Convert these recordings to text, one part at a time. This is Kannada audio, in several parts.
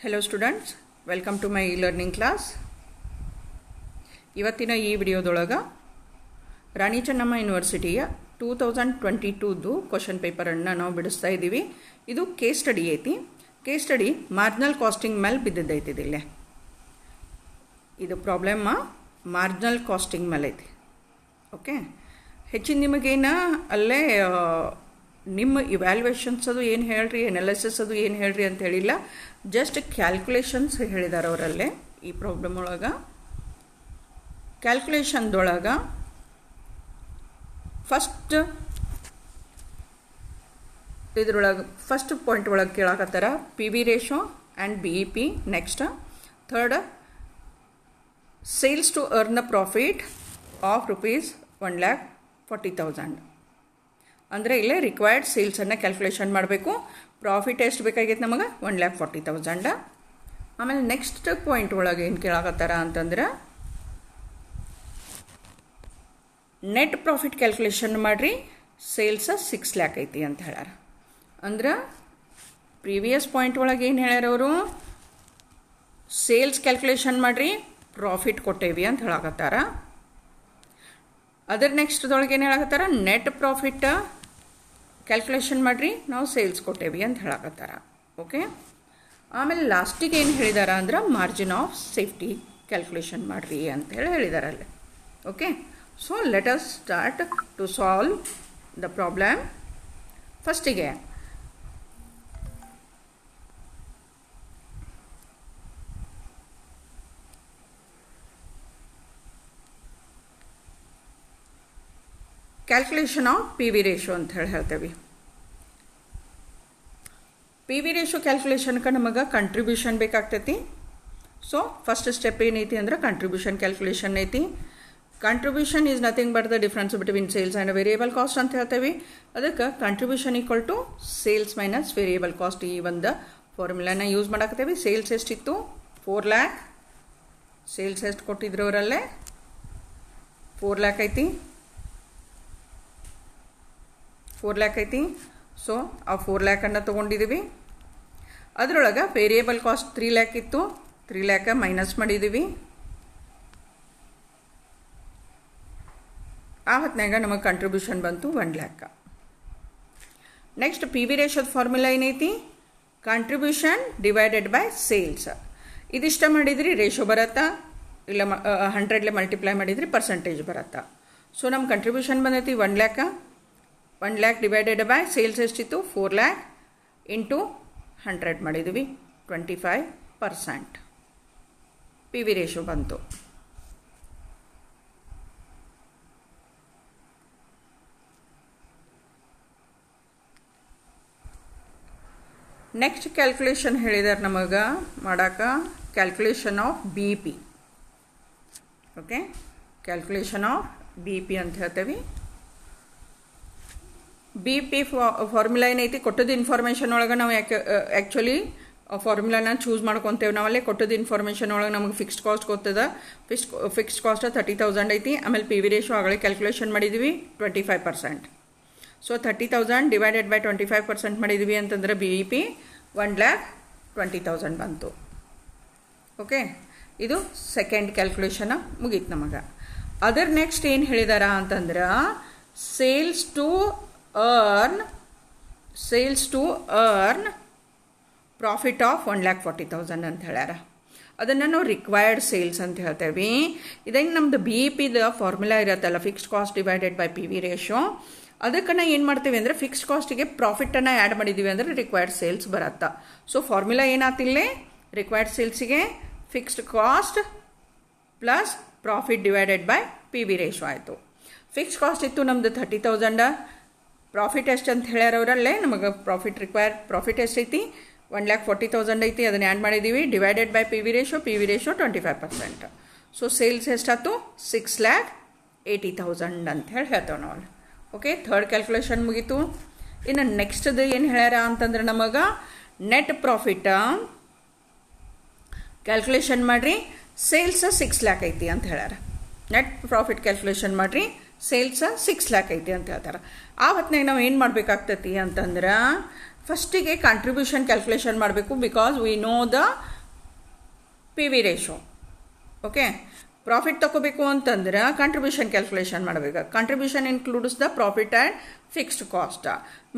Hello students, welcome to my e-learning class. ಇವತ್ತಿನ ಈ ವಿಡಿಯೋದೊಳಗ ರಾಣಿ ಚೆನ್ನಮ್ಮ ಯೂನಿವರ್ಸಿಟಿಯ 2022ದು ಕ್ವೆಶ್ಚನ್ ಪೇಪರ್ ಅನ್ನು ನಾವು ಬಿಡಿಸ್ತಾ ಇದ್ದೀವಿ. ಇದು ಕೇಸ್ ಸ್ಟಡಿ ಐತಿ. ಕೇಸ್ ಸ್ಟಡಿ ಮಾರ್ಜಿನಲ್ ಕಾಸ್ಟಿಂಗ್ ಮೇಲೆ ಬಿದ್ದಿದ್ದೈತಿ. ಇದಿಲ್ಲೇ ಇದು ಪ್ರಾಬ್ಲಮ್ ಮಾರ್ಜಿನಲ್ ಕಾಸ್ಟಿಂಗ್ ಮೇಲೆ ಐತಿ. ಓಕೆ, ಹೆಚ್ಚಿನ ನಿಮಗೇನು ಅಲ್ಲೇ ನಿಮ್ಮ ಇವ್ಯಾಲ್ಯೂಯೇಷನ್ಸ್ ಅದು ಏನು ಹೇಳ್ರಿ, ಅನಾಲಿಸಿಸ್ ಅದು ಏನು ಹೇಳ್ರಿ ಅಂತ ಹೇಳಿಲ್ಲ, ಜಸ್ಟ್ ಕ್ಯಾಲ್ಕುಲೇಷನ್ಸ್ ಹೇಳಿದ್ದಾರೆ ಅವರಲ್ಲೇ. ಈ ಪ್ರಾಬ್ಲಮ್ ಒಳಗೆ ಕ್ಯಾಲ್ಕುಲೇಷನ್ದೊಳಗೆ ಫಸ್ಟ್ ಪಾಯಿಂಟ್ ಒಳಗೆ ಕೇಳಾಕತ್ತಾರ P V ratio and B E P. Next third sales to earn a profit of rupees 1,40,000. ಅಂದರೆ ಇಲ್ಲೇ ರಿಕ್ವೈರ್ಡ್ ಸೇಲ್ಸನ್ನು ಕ್ಯಾಲ್ಕುಲೇಷನ್ ಮಾಡಬೇಕು. ಪ್ರಾಫಿಟ್ ಎಷ್ಟು ಬೇಕಾಗೈತೆ ನಮಗೆ? 1,40,000. ಆಮೇಲೆ ನೆಕ್ಸ್ಟ್ ಪಾಯಿಂಟ್ ಒಳಗೆ ಏನು ಕೇಳಾಕತ್ತಾರ ಅಂತಂದ್ರೆ ನೆಟ್ ಪ್ರಾಫಿಟ್ ಕ್ಯಾಲ್ಕುಲೇಷನ್ ಮಾಡಿರಿ, ಸೇಲ್ಸ್ 6 lakh ಐತಿ ಅಂತ ಹೇಳ್ಯಾರ. ಅಂದ್ರೆ ಪ್ರೀವಿಯಸ್ ಪಾಯಿಂಟ್ ಒಳಗೆ ಏನು ಹೇಳ್ಯಾರ ಅವರು? ಸೇಲ್ಸ್ ಕ್ಯಾಲ್ಕುಲೇಷನ್ ಮಾಡಿರಿ, ಪ್ರಾಫಿಟ್ ಕೊಟ್ಟೇವಿ ಅಂತ ಹೇಳಾಕತ್ತಾರ. ಅದರ ನೆಕ್ಸ್ಟ್ದೊಳಗೆ ಏನು ಹೇಳಾಕತ್ತಾರ? ನೆಟ್ ಪ್ರಾಫಿಟ್ ಕ್ಯಾಲ್ಕುಲೇಷನ್ ಮಾಡಿರಿ, ನಾವು ಸೇಲ್ಸ್ ಕೊಟ್ಟೇವಿ ಅಂತ ಹೇಳಾಕತ್ತಾರ. ಓಕೆ, ಆಮೇಲೆ ಲಾಸ್ಟಿಗೆ ಏನು ಹೇಳಿದಾರ ಅಂದ್ರೆ ಮಾರ್ಜಿನ್ ಆಫ್ ಸೇಫ್ಟಿ ಕ್ಯಾಲ್ಕುಲೇಷನ್ ಮಾಡಿರಿ ಅಂತ ಹೇಳಿದಾರೆ ಅಲ್ಲಿ. Okay, so let us start to solve the problem. ಫಸ್ಟಿಗೆ calculation of P V ratio ಅಂತ ಹೇಳ್ತೇವೆ. ಪಿ ವಿ ರೇಷೋ ಕ್ಯಾಲ್ಕುಲೇಷನ್ಗೆ ನಮಗೆ ಕಂಟ್ರಿಬ್ಯೂಷನ್ ಬೇಕಾಗ್ತೈತಿ. ಸೊ ಫಸ್ಟ್ ಸ್ಟೆಪ್ ಏನೈತಿ ಅಂದ್ರೆ ಕಂಟ್ರಿಬ್ಯೂಷನ್ ಕ್ಯಾಲ್ಕುಲೇಷನ್ ಐತಿ. Contribution is nothing but the difference between sales and variable cost ಅಂತ ಹೇಳ್ತೇವೆ. ಅದಕ್ಕೆ contribution equal to sales minus variable cost, ಈ ಒಂದು ಫಾರ್ಮುಲಾನ ಯೂಸ್ ಮಾಡಾಕತ್ತೇವೆ. ಸೇಲ್ಸ್ ಎಷ್ಟಿತ್ತು? 4 lakh. ಸೇಲ್ಸ್ ಎಷ್ಟು ಕೊಟ್ಟಿದ್ರು ಅವರಲ್ಲೇ? 4 lakh ಐತಿ. 4 lakh ಐತಿ. ಸೊ ಆ 4 lakh ತೊಗೊಂಡಿದ್ದೀವಿ. ಅದರೊಳಗೆ ವೇರಿಯಬಲ್ ಕಾಸ್ಟ್ 3 lakh ಇತ್ತು. 3 lakh ಮೈನಸ್ ಮಾಡಿದ್ದೀವಿ. ಆ ಹೊತ್ತಿನಾಗ ನಮಗೆ ಕಂಟ್ರಿಬ್ಯೂಷನ್ ಬಂತು 1 lakh. ನೆಕ್ಸ್ಟ್ ಪಿ ವಿ ರೇಷೋದ ಫಾರ್ಮುಲಾ ಏನೈತಿ? Contribution divided by sales. ಇದಿಷ್ಟ ಮಾಡಿದ್ರಿ ರೇಷೋ ಬರತ್ತಾ, ಇಲ್ಲ 100 ಮಲ್ಟಿಪ್ಲೈ ಮಾಡಿದ್ರಿ ಪರ್ಸೆಂಟೇಜ್ ಬರತ್ತಾ. ಸೊ ನಮ್ಮ ಕಂಟ್ರಿಬ್ಯೂಷನ್ ಬಂದೈತಿ 1 lakh. 1 lakh divided by sales ಎಷ್ಟಿತ್ತು? 4 lakh ಇಂಟು 100 ಮಾಡಿದ್ವಿ, 25% ಪಿ ವಿ ರೇಷೋ ಬಂತು. ನೆಕ್ಸ್ಟ್ ಕ್ಯಾಲ್ಕುಲೇಷನ್ ಹೇಳಿದಾರೆ ನಮಗೆ ಮಾಡಾಕ, calculation of B P. Okay, calculation of B P ಅಂತ ಹೇಳ್ತೇವೆ. ಬಿ ಪಿ ಫಾರ್ಮುಲಾ ಏನೈತಿ? ಕೊಟ್ಟದ ಇನ್ಫಾರ್ಮೇಷನ್ ಒಳಗೆ ನಾವು ಆ್ಯಕ್ಚುಲಿ ಫಾರ್ಮುಲಾನ ಚೂಸ್ ಮಾಡ್ಕೊತೇವೆ. ನಾವಲ್ಲೇ ಕೊಟ್ಟದ ಇನ್ಫಾರ್ಮೇಷನ್ ಒಳಗೆ ನಮಗೆ ಫಿಕ್ಸ್ಡ್ ಕಾಸ್ಟ್ ಗೊತ್ತದ. ಫಿಕ್ಸ್ಡ್ ಕಾಸ್ಟ್ 30,000 ಐತಿ. ಆಮೇಲೆ ಪಿ ವಿ ರೇಷೋ ಆಗಲೇ ಕ್ಯಾಲ್ಕುಲೇಷನ್ ಮಾಡಿದ್ವಿ 25%. ಸೊ 30,000 ಡಿವೈಡೆಡ್ ಬೈ 25% ಮಾಡಿದ್ವಿ ಅಂತಂದ್ರೆ ಬಿ ಇ ಪಿ 1,20,000 ಬಂತು. ಓಕೆ, ಇದು ಸೆಕೆಂಡ್ ಕ್ಯಾಲ್ಕುಲೇಷನ್ ಮುಗೀತು ನಮಗೆ. ಅದರ ನೆಕ್ಸ್ಟ್ ಏನು ಹೇಳಿದಾರ ಅಂತಂದ್ರೆ sales to earn profit of 1,40,000 ಅಂತ ಹೇಳ್ಯಾರ. ಅದನ್ನು ನಾವು ರಿಕ್ವೈರ್ಡ್ ಸೇಲ್ಸ್ ಅಂತ ಹೇಳ್ತೇವೆ. ಇದಂಗೆ ನಮ್ಮದು ಬಿ ಇ ಪಿದ ಫಾರ್ಮುಲಾ ಇರತ್ತಲ್ಲ, fixed cost divided by P V ratio. ಅದಕ್ಕೆ ನಾವು ಏನು ಮಾಡ್ತೀವಿ ಅಂದರೆ ಫಿಕ್ಸ್ಡ್ ಕಾಸ್ಟಿಗೆ ಪ್ರಾಫಿಟನ್ನು ಆ್ಯಡ್ ಮಾಡಿದ್ದೀವಿ ಅಂದರೆ ರಿಕ್ವೈರ್ಡ್ ಸೇಲ್ಸ್ ಬರತ್ತಾ. ಸೊ ಫಾರ್ಮುಲಾ ಏನಾತಿಲ್ಲೇ? ರಿಕ್ವೈರ್ಡ್ ಸೇಲ್ಸಿಗೆ fixed cost plus profit divided by P V ratio ಆಯಿತು. ಫಿಕ್ಸ್ಡ್ ಕಾಸ್ಟ್ ಇತ್ತು ನಮ್ಮದು 30,000. ಪ್ರಾಫಿಟ್ ಎಷ್ಟು ಅಂತ ಹೇಳ್ಯಾರ ಅವರಲ್ಲೇ. ನಮಗೆ ಪ್ರಾಫಿಟ್ ಎಷ್ಟೈತಿ? 1,40,000 ಐತಿ. ಅದನ್ನು ಆ್ಯಡ್ ಮಾಡಿದ್ದೀವಿ divided by P V ratio 25%. So sales ಎಷ್ಟಾಯ್ತು? 6,80,000 ಅಂತ ಹೇಳ್ತೇವೆ ನಾವು. ಓಕೆ, ಥರ್ಡ್ ಕ್ಯಾಲ್ಕುಲೇಷನ್ ಮುಗೀತು. ಇನ್ನು ನೆಕ್ಸ್ಟ್ದು ಏನು ಹೇಳ್ಯಾರ ಅಂತಂದ್ರೆ ನಮಗೆ ನೆಟ್ ಪ್ರಾಫಿಟ್ ಕ್ಯಾಲ್ಕುಲೇಷನ್ ಮಾಡಿರಿ, ಸೇಲ್ಸ್ 6 lakh ಐತಿ ಅಂತ ಹೇಳ್ಯಾರ. ನೆಟ್ ಪ್ರಾಫಿಟ್ ಕ್ಯಾಲ್ಕುಲೇಷನ್ ಮಾಡಿರಿ, ಸೇಲ್ಸ್ 6 lakh ಐತಿ ಅಂತ ಹೇಳ್ತಾರೆ. ಆ ಹೊತ್ತಿನಾಗ ನಾವು ಏನು ಮಾಡಬೇಕಾಗ್ತೈತಿ ಅಂತಂದ್ರೆ ಫಸ್ಟಿಗೆ ಕಾಂಟ್ರಿಬ್ಯೂಷನ್ ಕ್ಯಾಲ್ಕುಲೇಷನ್ ಮಾಡಬೇಕು, because we know the P V ratio. Okay, profit ತಗೋಬೇಕು ಅಂತಂದ್ರೆ ಕಾಂಟ್ರಿಬ್ಯೂಷನ್ ಕ್ಯಾಲ್ಕುಲೇಷನ್ ಮಾಡಬೇಕು. Contribution includes the profit and fixed cost.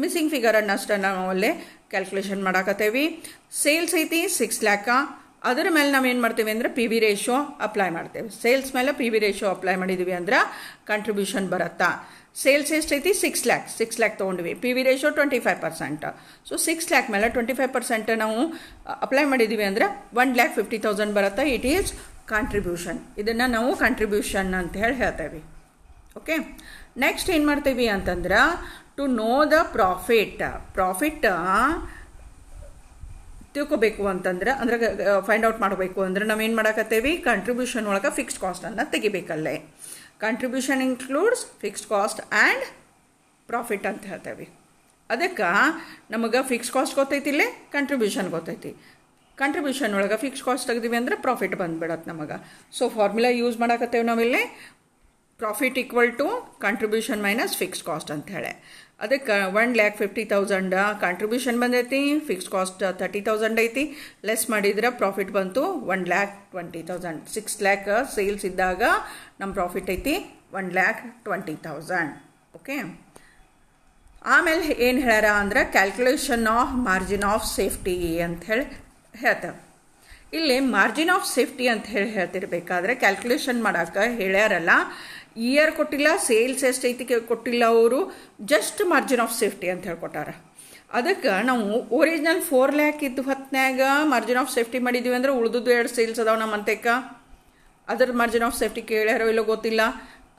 Missing ಫಿಗರನ್ನು ಅಷ್ಟೇ ನಾವು ಅಲ್ಲೇ ಕ್ಯಾಲ್ಕುಲೇಷನ್ ಮಾಡಾಕತ್ತೇವಿ. ಸೇಲ್ಸ್ ಐತಿ 6 ಲ್ಯಾಕ, ಅದರ ಮೇಲೆ ನಾವು ಏನು ಮಾಡ್ತೀವಿ ಅಂದರೆ ಪಿ ವಿ ರೇಷೋ ಅಪ್ಲೈ ಮಾಡ್ತೇವೆ. ಸೇಲ್ಸ್ ಮೇಲೆ ಪಿ ವಿ ರೇಷೋ ಅಪ್ಲೈ ಮಾಡಿದ್ದೀವಿ ಅಂದ್ರೆ ಕಾಂಟ್ರಿಬ್ಯೂಷನ್ ಬರುತ್ತಾ. ಸೇಲ್ಸ್ ಎಷ್ಟೈತಿ 6 ಲ್ಯಾಕ್ ತೊಗೊಂಡ್ವಿ, P V ratio 25%. So 6 lakh ಮೇಲೆ 25% ನಾವು ಅಪ್ಲೈ ಮಾಡಿದ್ದೀವಿ ಅಂದರೆ 1,50,000 ಬರುತ್ತೆ. It is contribution. ಇದನ್ನು ನಾವು ಕಾಂಟ್ರಿಬ್ಯೂಷನ್ ಅಂತ ಹೇಳ್ತೇವೆ. ಓಕೆ, ನೆಕ್ಸ್ಟ್ ಏನು ಮಾಡ್ತೀವಿ ಅಂತಂದ್ರೆ ಟು ನೋ ದ ಪ್ರಾಫಿಟ್ ತಿಳ್ಕೊಬೇಕು ಅಂತಂದ್ರೆ ಅಂದ್ರೆ ಫೈಂಡ್ ಔಟ್ ಮಾಡಬೇಕು ಅಂದ್ರೆ ನಾವೇನು ಮಾಡಾಕತ್ತೇವಿ, ಕಾಂಟ್ರಿಬ್ಯೂಷನ್ ಒಳಗೆ ಫಿಕ್ಸ್ಡ್ ಕಾಸ್ಟನ್ನು ತೆಗಿಬೇಕಲ್ಲೇ. Contribution includes fixed cost and profit ಅಂತ ಹೇಳ್ತೇವೆ. ಅದಕ್ಕೆ ನಮಗೆ ಫಿಕ್ಸ್ಡ್ ಕಾಸ್ಟ್ ಗೊತ್ತೈತಿಲ್ಲೇ, ಕಾಂಟ್ರಿಬ್ಯೂಷನ್ ಗೊತ್ತೈತಿ. ಕಾಂಟ್ರಿಬ್ಯೂಷನ್ ಒಳಗೆ ಫಿಕ್ಸ್ಡ್ ಕಾಸ್ಟ್ ತೆಗ್ದೀವಿ ಅಂದರೆ ಪ್ರಾಫಿಟ್ ಬಂದುಬಿಡತ್ತೆ ನಮಗೆ. ಸೊ ಫಾರ್ಮುಲಾ ಯೂಸ್ ಮಾಡಾಕತ್ತೇವೆ ನಾವಿಲ್ಲಿ, profit equal to contribution minus fixed cost ಅಂತ ಹೇಳಿ. ಅದಕ್ಕೆ 1,50,000 ಕಾಂಟ್ರಿಬ್ಯೂಷನ್ ಬಂದೈತಿ, ಫಿಕ್ಸ್ಡ್ ಕಾಸ್ಟ್ 30,000 ಐತಿ. ಲೆಸ್ ಮಾಡಿದ್ರೆ ಪ್ರಾಫಿಟ್ ಬಂತು 1,20,000. 6 ಲ್ಯಾಕ್ ಸೇಲ್ಸ್ ಇದ್ದಾಗ ನಮ್ಮ ಪ್ರಾಫಿಟ್ ಐತಿ 1,20,000. ಓಕೆ, ಆಮೇಲೆ ಏನು ಹೇಳ್ಯಾರ ಅಂದ್ರೆ calculation of margin of safety ಅಂತ ಹೇಳಿ ಹೇಳ್ತೇವೆ. ಇಲ್ಲಿ ಮಾರ್ಜಿನ್ ಆಫ್ ಸೇಫ್ಟಿ ಅಂತ ಹೇಳಿ ಹೇಳ್ತಿರ್ಬೇಕಾದ್ರೆ ಕ್ಯಾಲ್ಕುಲೇಷನ್ ಮಾಡೋಕೆ ಹೇಳ್ಯಾರಲ್ಲ, ಇಯರ್ ಕೊಟ್ಟಿಲ್ಲ, ಸೇಲ್ಸ್ ಎಷ್ಟೈತಿ ಕೊಟ್ಟಿಲ್ಲ, ಅವರು ಜಸ್ಟ್ ಮಾರ್ಜಿನ್ ಆಫ್ ಸೇಫ್ಟಿ ಅಂತ ಹೇಳ್ಕೊಟ್ಟಾರ. ಅದಕ್ಕೆ ನಾವು ಒರಿಜಿನಲ್ 4 ಲ್ಯಾಕ್ ಇದ್ದು ಹೊತ್ನ್ಯಾಗ ಮಾರ್ಜಿನ್ ಆಫ್ ಸೇಫ್ಟಿ ಮಾಡಿದ್ದೀವಿ ಅಂದ್ರೆ ಉಳಿದುದು 2 ಸೇಲ್ಸ್ ಅದಾವೆ ನಮ್ಮ ಅಂತೇಕ. ಅದ್ರ ಮಾರ್ಜಿನ್ ಆಫ್ ಸೇಫ್ಟಿ ಕೇಳ್ಯಾರೋ ಇಲ್ಲೋ ಗೊತ್ತಿಲ್ಲ.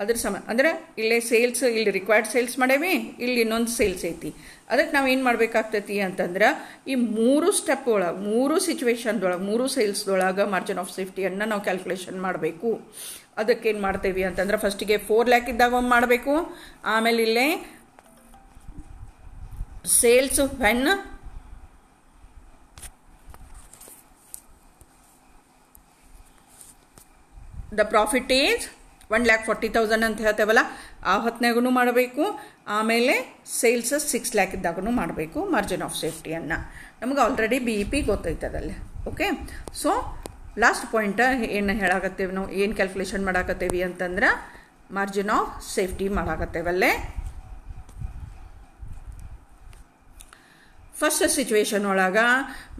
ಅದ್ರ ಅಂದರೆ ಇಲ್ಲೇ ಸೇಲ್ಸ್, ಇಲ್ಲಿ ರಿಕ್ವೈರ್ಡ್ ಸೇಲ್ಸ್ ಮಾಡೇವಿ, ಇಲ್ಲಿ ಇನ್ನೊಂದು ಸೇಲ್ಸ್ ಐತಿ. ಅದಕ್ಕೆ ನಾವು ಏನು ಮಾಡಬೇಕಾಗ್ತೈತಿ ಅಂತಂದ್ರೆ ಈ 3 ಸ್ಟೆಪ್ ಒಳಗೆ, 3 ಸಿಚುವೇಶನ್ದೊಳಗೆ, 3 ಸೇಲ್ಸ್ದೊಳಗೆ ಮಾರ್ಜಿನ್ ಆಫ್ ಸೇಫ್ಟಿಯನ್ನು ನಾವು ಕ್ಯಾಲ್ಕುಲೇಷನ್ ಮಾಡಬೇಕು. ಅದಕ್ಕೇನು ಮಾಡ್ತೇವೆ ಅಂತಂದ್ರೆ ಫಸ್ಟಿಗೆ 4 ಲ್ಯಾಕ್ ಇದ್ದಾಗ ಒಮ್ಮೆ ಮಾಡಬೇಕು. ಆಮೇಲೆ ಇಲ್ಲೇ sales when the profit is 1,40,000 ಅಂತ ಹೇಳ್ತೇವಲ್ಲ, ಆ ಹೊತ್ನಾಗೂ ಮಾಡಬೇಕು. ಆಮೇಲೆ ಸೇಲ್ಸ್ 6 ಲ್ಯಾಕ್ ಇದ್ದಾಗೂ ಮಾಡಬೇಕು ಮಾರ್ಜಿನ್ ಆಫ್ ಸೇಫ್ಟಿಯನ್ನು. ನಮ್ಗೆ ಆಲ್ರೆಡಿ BEP ಗೊತ್ತೈತದಲ್ಲಿ. ಓಕೆ, ಸೊ ಲಾಸ್ಟ್ ಪಾಯಿಂಟ್ ಏನು ಹೇಳಾಕತ್ತೇವೆ ನಾವು, ಏನು ಕ್ಯಾಲ್ಕುಲೇಷನ್ ಮಾಡಾಕತ್ತೇವಿ ಅಂತಂದ್ರೆ ಮಾರ್ಜಿನ್ ಆಫ್ ಸೇಫ್ಟಿ ಮಾಡಾಕತ್ತೇವಲ್ಲೇ. ಫಸ್ಟ್ ಸಿಚುವೇಶನ್ ಒಳಗೆ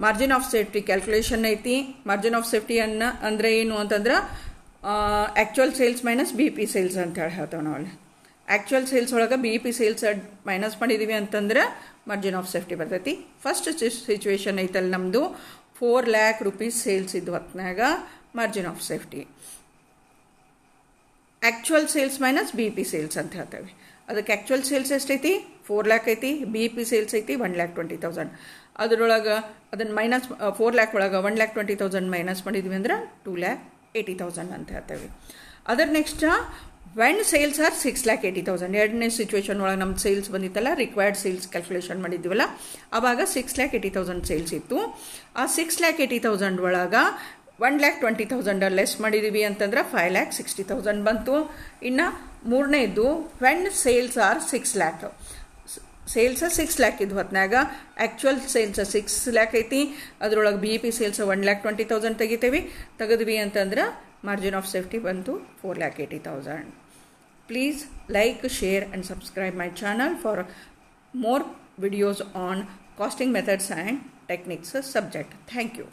ಮಾರ್ಜಿನ್ ಆಫ್ ಸೇಫ್ಟಿ ಕ್ಯಾಲ್ಕುಲೇಷನ್ ಐತಿ. ಮಾರ್ಜಿನ್ ಆಫ್ ಸೇಫ್ಟಿಯನ್ನು ಅಂದರೆ ಏನು ಅಂತಂದ್ರೆ actual sales minus BEP sales ಅಂತ ಹೇಳಿ ಹೇಳ್ತೇವೆ ನಾವು. ಅಲ್ಲಿ ಆ್ಯಕ್ಚುಯಲ್ ಸೇಲ್ಸ್ ಒಳಗೆ BEP ಸೇಲ್ಸ್ ಮೈನಸ್ ಮಾಡಿದ್ದೀವಿ ಅಂತಂದ್ರೆ ಮಾರ್ಜಿನ್ ಆಫ್ ಸೇಫ್ಟಿ ಬರ್ತೈತಿ. ಫಸ್ಟ್ ಸಿಚುವೇಶನ್ ಐತಲ್ಲಿ ನಮ್ಮದು 4 ಲ್ಯಾಕ್ ರೂಪೀಸ್ ಸೇಲ್ಸ್ ಇದ್ದು ಹೊತ್ನಾಗ margin of safety actual sales minus BEP sales ಅಂತ ಹೇಳ್ತೇವೆ. ಅದಕ್ಕೆ ಆ್ಯಕ್ಚುಯಲ್ ಸೇಲ್ಸ್ ಎಷ್ಟೈತಿ 4 ಲ್ಯಾಕ್ ಐತಿ, BEP ಸೇಲ್ಸ್ ಐತಿ 1,20,000. ಅದರೊಳಗೆ ಅದನ್ನು ಮೈನಸ್ 4 ಲ್ಯಾಕ್ ಒಳಗೆ 1,20,000 ಮೈನಸ್ ಮಾಡಿದ್ವಿ ಅಂದ್ರೆ 2,80,000 ಅಂತ ಹೇಳ್ತೇವೆ. ಅದರ ನೆಕ್ಸ್ಟ್ ವೆನ್ ಸೇಲ್ಸ್ ಆರ್ 6,80,000. ಎರಡನೇ ಸಿಚುವೇಶನ್ ಒಳಗೆ ನಮ್ಮ ಸೇಲ್ಸ್ ಬಂದಿತ್ತಲ್ಲ, ರಿಕ್ವೈರ್ಡ್ ಸೇಲ್ಸ್ ಕ್ಯಾಲ್ಕುಲೇಷನ್ ಮಾಡಿದ್ದೀವಲ್ಲ, ಆವಾಗ 6,80,000 ಸೇಲ್ಸ್ ಇತ್ತು. ಆ 6,80,000 ಒಳಗೆ 1,20,000 ಲೆಸ್ ಮಾಡಿದ್ದೀವಿ ಅಂತಂದ್ರೆ 5,60,000 ಬಂತು. ಇನ್ನು ಮೂರನೇದು when sales are 6 lakh, sales 6 lakh ಇದ್ದು ಹೊತ್ನಾಗ ಆ್ಯಕ್ಚುಯಲ್ ಸೇಲ್ಸ್ 6 ಲ್ಯಾಕ್ ಐತಿ, ಅದರೊಳಗೆ BEP ಸೇಲ್ಸ್ 1,20,000 ತೆಗೆದ್ವಿ ಅಂತಂದ್ರೆ ಮಾರ್ಜಿನ್ ಆಫ್ ಸೇಫ್ಟಿ ಬಂತು 4,80,000. Please like, share and subscribe my channel for more videos on costing methods and techniques subject. Thank you.